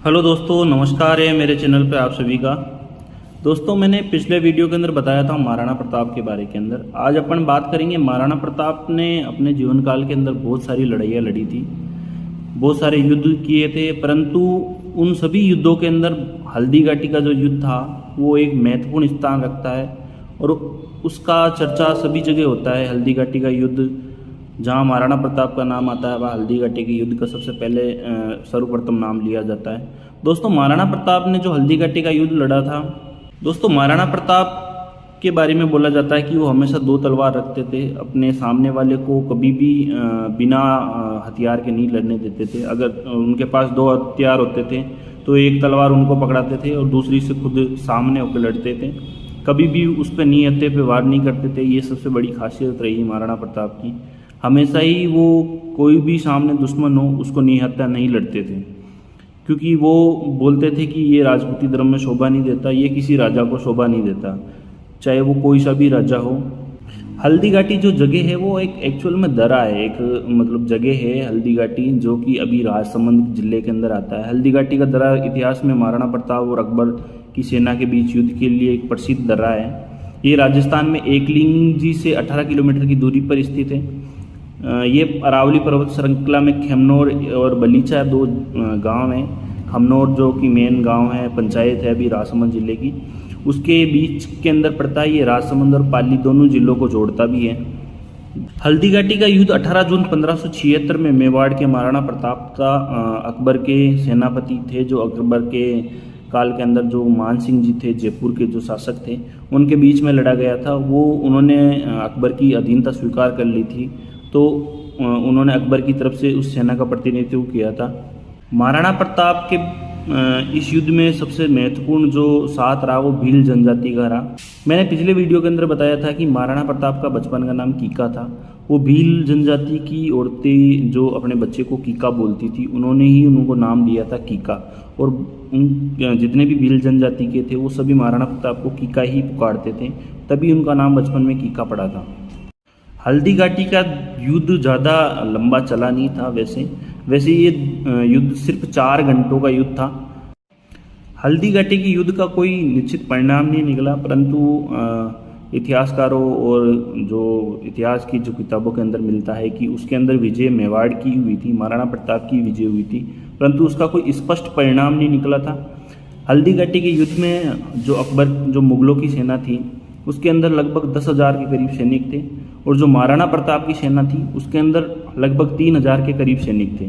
Hello दोस्तों, नमस्कार है मेरे चैनल पे आप सभी का। दोस्तों, मैंने पिछले वीडियो के अंदर बताया था महाराणा प्रताप के बारे के अंदर। आज अपन बात करेंगे महाराणा प्रताप ने अपने जीवन काल के अंदर बहुत सारी लड़ाइयाँ लड़ी थी, बहुत सारे युद्ध किए थे, परंतु उन सभी युद्धों के अंदर हल्दी घाटी का जो युद्ध था वो एक महत्वपूर्ण स्थान रखता है और उसका चर्चा सभी जगह होता है। हल्दी घाटी का युद्ध, जहाँ महाराणा प्रताप का नाम आता है, वह हल्दी घाटी के युद्ध का सबसे पहले सर्वप्रथम नाम लिया जाता है। दोस्तों, महाराणा प्रताप ने जो हल्दी घाटी का युद्ध लड़ा था, दोस्तों महाराणा प्रताप के बारे में बोला जाता है कि वो हमेशा दो तलवार रखते थे। अपने सामने वाले को कभी भी बिना हथियार के नहीं लड़ने देते थे। अगर उनके पास दो हथियार होते थे तो एक तलवार उनको पकड़ाते थे और दूसरी से खुद सामने होकर लड़ते थे। कभी भी उस पर नी हत्थे पे वार नहीं करते थे। ये सबसे बड़ी खासियत रही महाराणा प्रताप की। हमेशा ही वो कोई भी सामने दुश्मन हो उसको नी हत्था नहीं लड़ते थे, क्योंकि वो बोलते थे कि ये राजपूती धर्म में शोभा नहीं देता, ये किसी राजा को शोभा नहीं देता, चाहे वो कोई सा भी राजा हो। हल्दी घाटी जो जगह है वो एक एक्चुअल में दर्रा है, एक मतलब जगह है हल्दी घाटी, जो कि अभी राजसमंद जिले के अंदर आता है। हल्दी घाटी का दर्रा इतिहास में महाराणा प्रताप और अकबर की सेना के बीच युद्ध के लिए एक प्रसिद्ध दर्रा है। ये राजस्थान में एकलिंगजी से 18 किलोमीटर की दूरी पर स्थित है। ये अरावली पर्वत श्रृंखला में खेमनौर और बलीचा दो गांव हैं। खमनौर जो कि मेन गांव है, पंचायत है अभी राजसमंद जिले की, उसके बीच के अंदर पड़ता है। ये राजसमंद और पाली दोनों जिलों को जोड़ता भी है। हल्दी घाटी का युद्ध 18 जून 1576 में मेवाड़ के महाराणा प्रताप का अकबर के सेनापति थे, जो अकबर के काल के अंदर जो मान सिंह जी थे, जयपुर के जो शासक थे, उनके बीच में लड़ा गया था। वो उन्होंने अकबर की अधीनता स्वीकार कर ली थी, तो उन्होंने अकबर की तरफ से उस सेना का प्रतिनिधित्व किया था। महाराणा प्रताप के इस युद्ध में सबसे महत्वपूर्ण जो साथ रहा वो भील जनजाति का रहा। मैंने पिछले वीडियो के अंदर बताया था कि महाराणा प्रताप का बचपन का नाम कीका था। वो भील जनजाति की औरतें जो अपने बच्चे को कीका बोलती थी, उन्होंने ही उनको नाम दिया था कीका। और जितने भी भील जनजाति के थे वो सभी महाराणा प्रताप को कीका ही पुकारते थे, तभी उनका नाम बचपन में कीका पड़ा था। हल्दी घाटी का युद्ध ज़्यादा लंबा चला नहीं था। वैसे ये युद्ध सिर्फ 4 घंटों का युद्ध था। हल्दी घाटी के युद्ध का कोई निश्चित परिणाम नहीं निकला, परंतु इतिहासकारों और जो इतिहास की जो किताबों के अंदर मिलता है कि उसके अंदर विजय मेवाड़ की हुई थी, महाराणा प्रताप की विजय हुई थी, परंतु उसका कोई स्पष्ट परिणाम नहीं निकला था। हल्दी घाटी के युद्ध में जो अकबर जो मुगलों की सेना थी उसके अंदर लगभग 10,000 के करीब सैनिक थे, और जो महाराणा प्रताप की सेना थी उसके अंदर लगभग 3,000 के करीब सैनिक थे।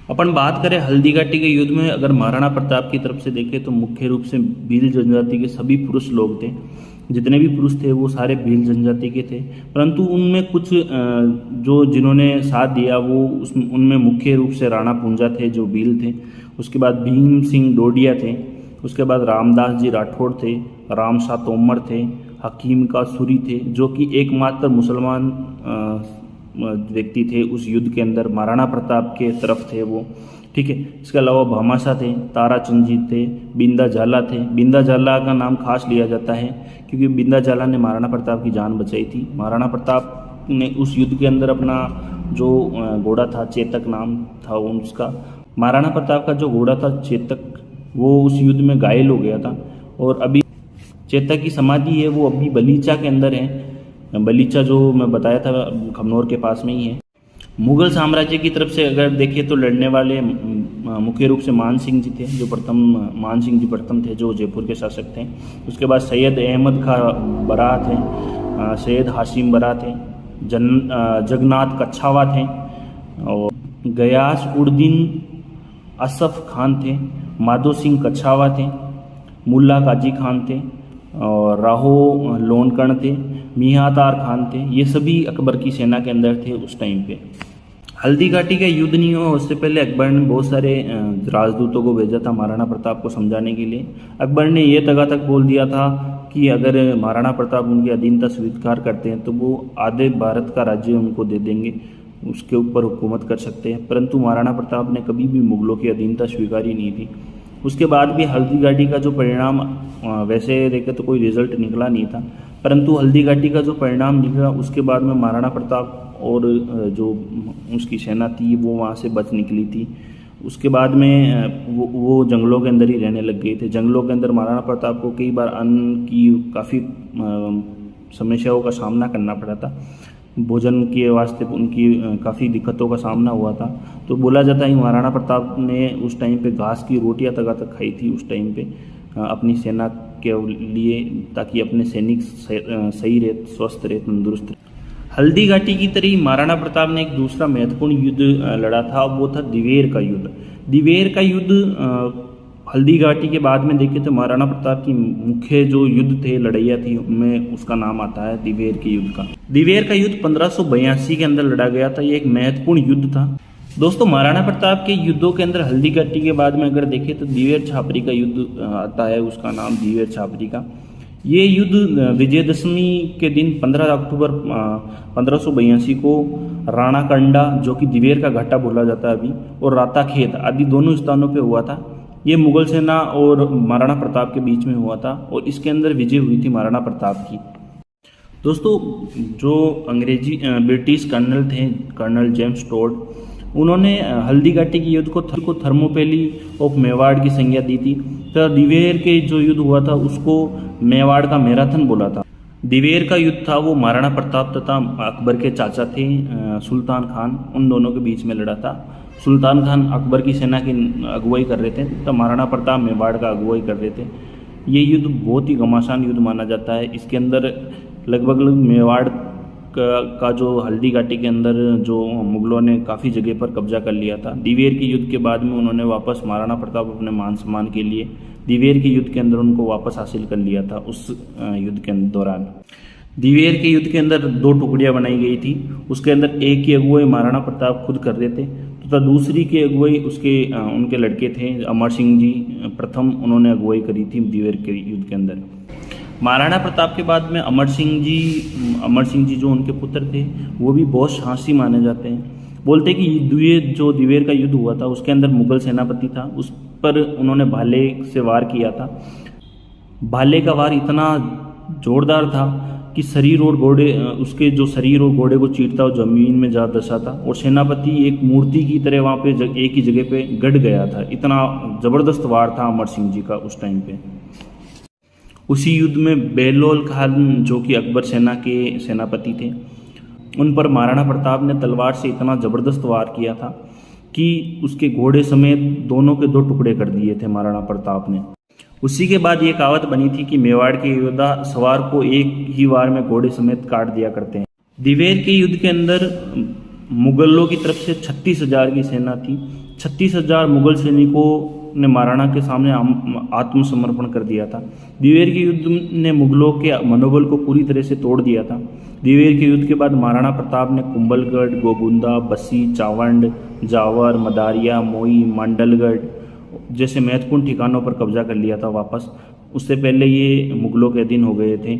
अपन बात करें हल्दी घाटी के युद्ध में, अगर महाराणा प्रताप की तरफ से देखें तो मुख्य रूप से भील जनजाति के सभी पुरुष लोग थे। जितने भी पुरुष थे वो सारे भील जनजाति के थे, परंतु उनमें कुछ जो जिन्होंने साथ दिया वो उनमें मुख्य रूप से राणा पूंजा थे जो भील थे। उसके बाद भीम सिंह डोडिया थे। उसके बाद रामदास जी राठौड़ थे, राम शाह तोमर थे, हकीम का सूरी थे, जो कि एकमात्र मुसलमान व्यक्ति थे उस युद्ध के अंदर, महाराणा प्रताप के तरफ थे वो, ठीक है। इसके अलावा भामाशाह थे, ताराचंद जी थे, बिंदा झाला थे। बिंदा झाला का नाम खास लिया जाता है क्योंकि बिंदा झाला ने महाराणा प्रताप की जान बचाई थी। महाराणा प्रताप ने उस युद्ध के अंदर अपना जो घोड़ा था, चेतक नाम था उसका, महाराणा प्रताप का जो घोड़ा था चेतक, वो उस युद्ध में घायल हो गया था। और अभी चेतक की समाधि है वो अभी बलीचा के अंदर है। बलीचा जो मैं बताया था खमनौर के पास में ही है। मुगल साम्राज्य की तरफ से अगर देखें तो लड़ने वाले मुख्य रूप से मान सिंह जी थे, मान सिंह जी प्रथम थे जो जयपुर के शासक थे। उसके बाद सैयद अहमद खां बरा थे, सैयद हाशिम बरा थे, जगन्नाथ कच्छावा थे, और गयास उद्दीन असफ खान थे, माधो सिंह कच्छावा थे, मुल्ला काजी खान थे, और राहो लोनकर्ण थे, मियातार खान थे। ये सभी अकबर की सेना के अंदर थे उस टाइम पे। हल्दी घाटी का युद्ध नहीं हुआ उससे पहले अकबर ने बहुत सारे राजदूतों को भेजा था महाराणा प्रताप को समझाने के लिए। अकबर ने ये तक बोल दिया था कि अगर महाराणा प्रताप उनकी अधीनता स्वीकार करते हैं तो वो आधे भारत का राज्य उनको दे देंगे, उसके ऊपर हुकूमत कर सकते हैं। परंतु महाराणा प्रताप ने कभी भी मुगलों की अधीनता स्वीकारी नहीं थी। उसके बाद भी हल्दी घाटी का जो परिणाम, वैसे देखें तो कोई रिजल्ट निकला नहीं था, परंतु हल्दी घाटी का जो परिणाम निकला उसके बाद में महाराणा प्रताप और जो उसकी सेना थी वो वहाँ से बच निकली थी। उसके बाद में वो जंगलों के अंदर ही रहने लग गए थे। जंगलों के अंदर महाराणा प्रताप को कई बार अन्न की काफ़ी समस्याओं का सामना करना पड़ा था। भोजन के वास्ते उनकी काफ़ी दिक्कतों का सामना हुआ था। तो बोला जाता है महाराणा प्रताप ने उस टाइम पे घास की रोटियां तक खाई थी उस टाइम पे अपनी सेना के लिए, ताकि अपने सैनिक सही रहे, स्वस्थ रहे, तंदुरुस्त रहे। हल्दी घाटी की तरह महाराणा प्रताप ने एक दूसरा महत्वपूर्ण युद्ध लड़ा था, वो था दिवेर का युद्ध। दिवेर का युद्ध हल्दी घाटी के बाद में देखें तो महाराणा प्रताप की मुख्य जो युद्ध थे, लड़ाइयाँ थी, उनमें उसका नाम आता है दिवेर के युद्ध का। दिवेर का युद्ध 1582 के अंदर लड़ा गया था। ये एक महत्वपूर्ण युद्ध था। दोस्तों, महाराणा प्रताप के युद्धों के अंदर हल्दी घाटी के बाद में अगर देखें तो दिवेर छापरी का युद्ध आता है, उसका नाम दिवेर छापरी का। ये युद्ध विजयदशमी के दिन 15 अक्टूबर 1582 को राणाकंडा, जो कि दिवेर का घाटा बोला जाता है अभी, और राताखेत आदि दोनों स्थानों पे हुआ था। ये मुगल सेना और महाराणा प्रताप के बीच में हुआ था और इसके अंदर विजय हुई थी महाराणा प्रताप की। दोस्तों, जो ब्रिटिश कर्नल थे, कर्नल जेम्स टोड, उन्होंने हल्दी घाटी के युद्ध को थर्मोपैली ऑफ मेवाड़ की संज्ञा दी थी। तो दिवेर के जो युद्ध हुआ था उसको मेवाड़ का मैराथन बोला था। दिवेर का युद्ध था वो महाराणा प्रताप तथा अकबर के चाचा थे सुल्तान खान, उन दोनों के बीच में लड़ा था। सुल्तान खान अकबर की सेना की अगुवाई कर रहे थे, तब महाराणा प्रताप मेवाड़ का अगुवाई कर रहे थे। ये युद्ध बहुत ही घमासान युद्ध माना जाता है। इसके अंदर लगभग मेवाड़ का जो हल्दी घाटी के अंदर जो मुगलों ने काफ़ी जगह पर कब्जा कर लिया था। दिवेर के युद्ध के बाद में उन्होंने वापस महाराणा प्रताप अपने मान सम्मान के लिए दिवेर के युद्ध के अंदर उनको वापस हासिल कर लिया था। उस युद्ध के दौरान दिवेर के युद्ध के अंदर 2 टुकड़ियां बनाई गई थी। उसके अंदर एक की अगुवाई महाराणा प्रताप खुद कर रहे थे, तथा दूसरी की अगुवाई उनके लड़के थे अमर सिंह जी प्रथम, उन्होंने अगुवाई करी थी दिवेर के युद्ध के अंदर। महाराणा प्रताप के बाद में अमर सिंह जी जो उनके पुत्र थे, वो भी बहुत साहसी माने जाते हैं। बोलते हैं कि जो दिवेर का युद्ध हुआ था उसके अंदर मुगल सेनापति था, उस पर उन्होंने भाले से वार किया था। भाले का वार इतना जोरदार था कि उसके जो शरीर और घोड़े को चीरता और जमीन में जा दसा था, और सेनापति एक मूर्ति की तरह वहाँ पे एक ही जगह पे गड़ गया था। इतना जबरदस्त वार था अमर सिंह जी का उस टाइम पे। उसी युद्ध में बेलोल खान, जो कि अकबर सेना के सेनापति थे, उन पर महाराणा प्रताप ने तलवार से इतना ज़बरदस्त वार किया था कि उसके घोड़े समेत दोनों के 2 टुकड़े कर दिए थे महाराणा प्रताप ने। उसी के बाद ये कहावत बनी थी कि मेवाड़ के योद्धा सवार को एक ही वार में घोड़े समेत काट दिया करते हैं। दिवेर के युद्ध के अंदर मुगलों की तरफ से 36,000 की सेना थी। 36,000 मुगल सैनिकों ने महाराणा के सामने आत्मसमर्पण कर दिया था। दिवेर के युद्ध ने मुगलों के मनोबल को पूरी तरह से तोड़ दिया था। दिवेर के युद्ध के बाद महाराणा प्रताप ने कुंभलगढ़, गोगुंदा, बस्सी, चावंड, जावर, मदारिया, मोई, मांडलगढ़ जैसे महत्वपूर्ण ठिकानों पर कब्जा कर लिया था वापस। उससे पहले ये मुगलों के अधीन हो गए थे।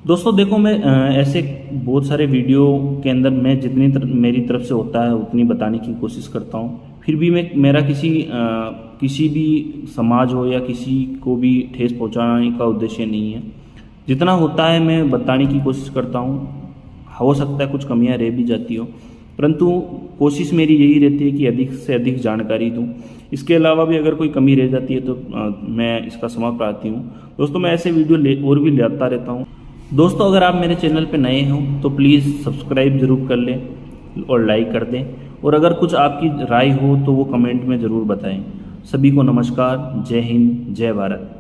दोस्तों देखो, मैं ऐसे बहुत सारे वीडियो के अंदर मैं जितनी मेरी तरफ से होता है उतनी बताने की कोशिश करता हूँ। फिर भी मेरा किसी भी समाज हो या किसी को भी ठेस पहुँचाने का उद्देश्य नहीं है। जितना होता है मैं बताने की कोशिश करता हूँ। हो सकता है कुछ कमियाँ रह भी जाती हो, परंतु कोशिश मेरी यही रहती है कि अधिक से अधिक जानकारी दूँ। इसके अलावा भी अगर कोई कमी रह जाती है तो मैं इसका क्षमा प्रार्थी हूँ। दोस्तों, मैं ऐसे वीडियो और भी लाता रहता हूँ। दोस्तों, अगर आप मेरे चैनल पे नए हो तो प्लीज़ सब्सक्राइब जरूर कर लें और लाइक कर दें, और अगर कुछ आपकी राय हो तो वो कमेंट में ज़रूर बताएं। सभी को नमस्कार, जय हिंद, जय भारत।